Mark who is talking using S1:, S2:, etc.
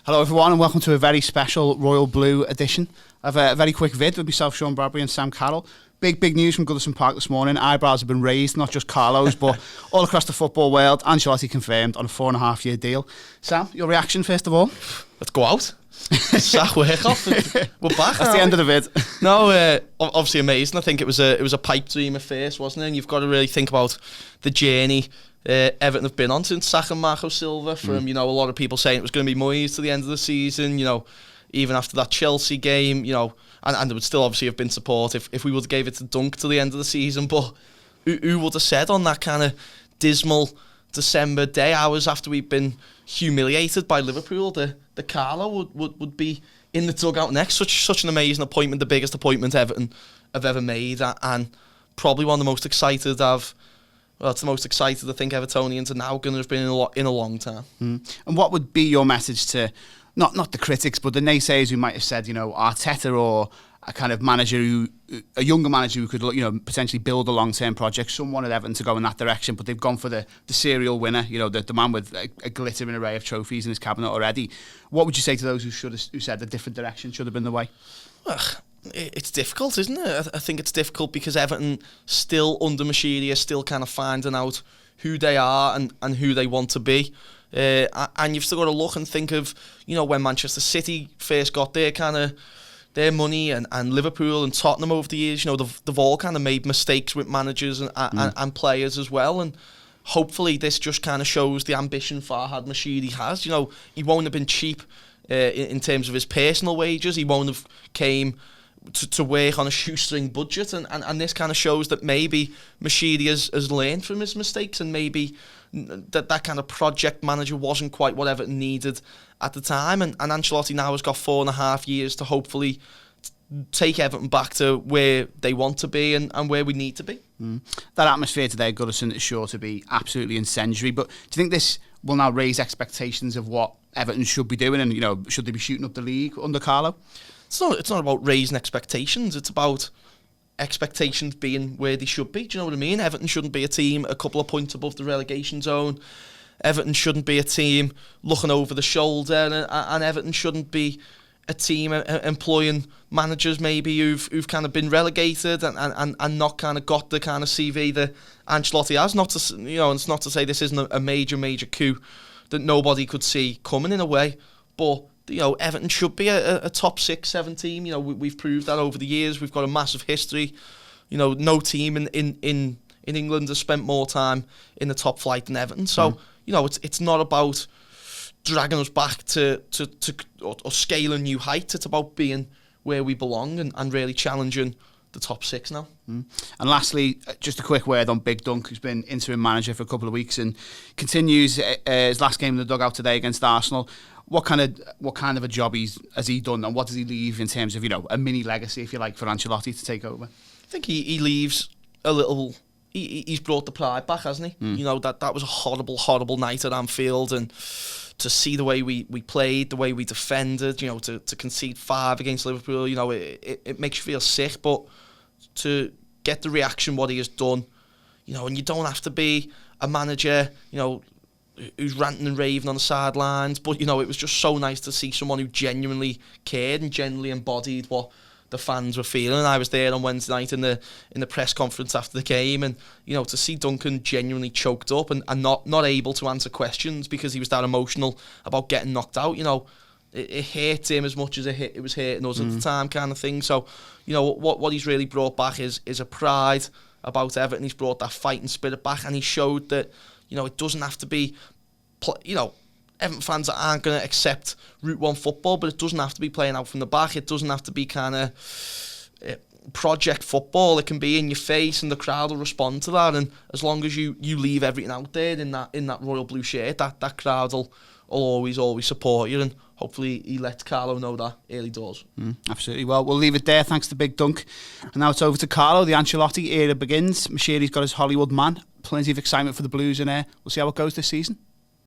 S1: Hello everyone and welcome to a very special Royal Blue edition of a very quick vid with myself, Sean Bradbury and Sam Carroll. Big news from Goodison Park this morning. Eyebrows have been raised, not just Carlo's, but all across the football world. Ancelotti confirmed on a 4.5-year deal. Sam, your reaction first of all?
S2: Let's go out. Sack work off. We're back.
S1: That's the end of the vid.
S2: No, obviously amazing. I think it was a pipe dream at first, wasn't it? And you've got to really think about the journey Everton have been on since sacking Marco Silva. From a lot of people saying it was going to be Moyes to the end of the season. Even after that Chelsea game, and there would still obviously have been support if we would have gave it to Dunk to the end of the season. But who would have said on that kind of dismal December day, hours after we'd been humiliated by Liverpool, the Carlo would be in the dugout next. Such an amazing appointment, the biggest appointment Everton have ever made, and probably one of the most excited it's the most excited I think Evertonians are now going to have been in a long time.
S1: And what would be your message to not the critics, but the naysayers who might have said, Arteta or a kind of manager a younger manager who could, potentially build a long-term project, someone at Everton to go in that direction, but they've gone for the serial winner, the man with a glittering array of trophies in his cabinet already. What would you say to those who said a different direction should have been the way?
S2: It's difficult, isn't it? I think it's difficult because Everton still under Moshiri are still kind of finding out who they are and who they want to be. And you've still got to look and think of, when Manchester City first got their money and Liverpool and Tottenham over the years, they've all kind of made mistakes with managers and players as well. And hopefully this just kind of shows the ambition Farhad Moshiri has. He won't have been cheap in terms of his personal wages. He won't have came to work on a shoestring budget. And this kind of shows that maybe Moshiri has learned from his mistakes, and maybe that kind of project manager wasn't quite what Everton needed at the time, and Ancelotti now has got 4.5 years to hopefully take Everton back to where they want to be and where we need to be.
S1: That atmosphere today at Goodison is sure to be absolutely incendiary, but do you think this will now raise expectations of what Everton should be doing, and should they be shooting up the league under Carlo?
S2: It's not about raising expectations, it's about expectations being where they should be. Do you know what I mean? Everton shouldn't be a team a couple of points above the relegation zone. Everton shouldn't be a team looking over the shoulder, and Everton shouldn't be a team employing managers maybe who've kind of been relegated and not kind of got the kind of CV that Ancelotti has. Not to it's not to say this isn't a major coup that nobody could see coming in a way, but Everton should be a top 6-7 team. We've proved that over the years. We've got a massive history. No team in England has spent more time in the top flight than Everton. So it's not about dragging us back to scaling new heights. It's about being where we belong and really challenging the top 6 now.
S1: And lastly, just a quick word on Big Dunk, who's been interim manager for a couple of weeks and continues his last game in the dugout today against Arsenal. What kind of a job has he done, and what does he leave in terms of a mini legacy, if you like, for Ancelotti to take over?
S2: I think he leaves a little. He's brought the pride back, hasn't he? That was a horrible night at Anfield, and to see the way we played, the way we defended, to concede 5 against Liverpool, it makes you feel sick. But to get the reaction what he has done, and you don't have to be a manager, who's ranting and raving on the sidelines, but it was just so nice to see someone who genuinely cared and genuinely embodied what the fans were feeling. I was there on Wednesday night in the press conference after the game, and to see Duncan genuinely choked up and not able to answer questions because he was that emotional about getting knocked out. It hurt him as much as it was hurting us at the time, kind of thing. So what he's really brought back is a pride about Everton. He's brought that fighting spirit back, and he showed that it doesn't have to be, Everton fans that aren't going to accept Route 1 football, but it doesn't have to be playing out from the back. It doesn't have to be kind of project football. It can be in your face, and the crowd will respond to that. And as long as you leave everything out there in that royal blue shirt, that crowd will always support you. And hopefully he lets Carlo know that early doors.
S1: Absolutely. Well, we'll leave it there. Thanks to Big Dunk. And now it's over to Carlo. The Ancelotti era begins. Moshiri's got his Hollywood man. Plenty of excitement for the Blues in there. We'll see how it goes this season.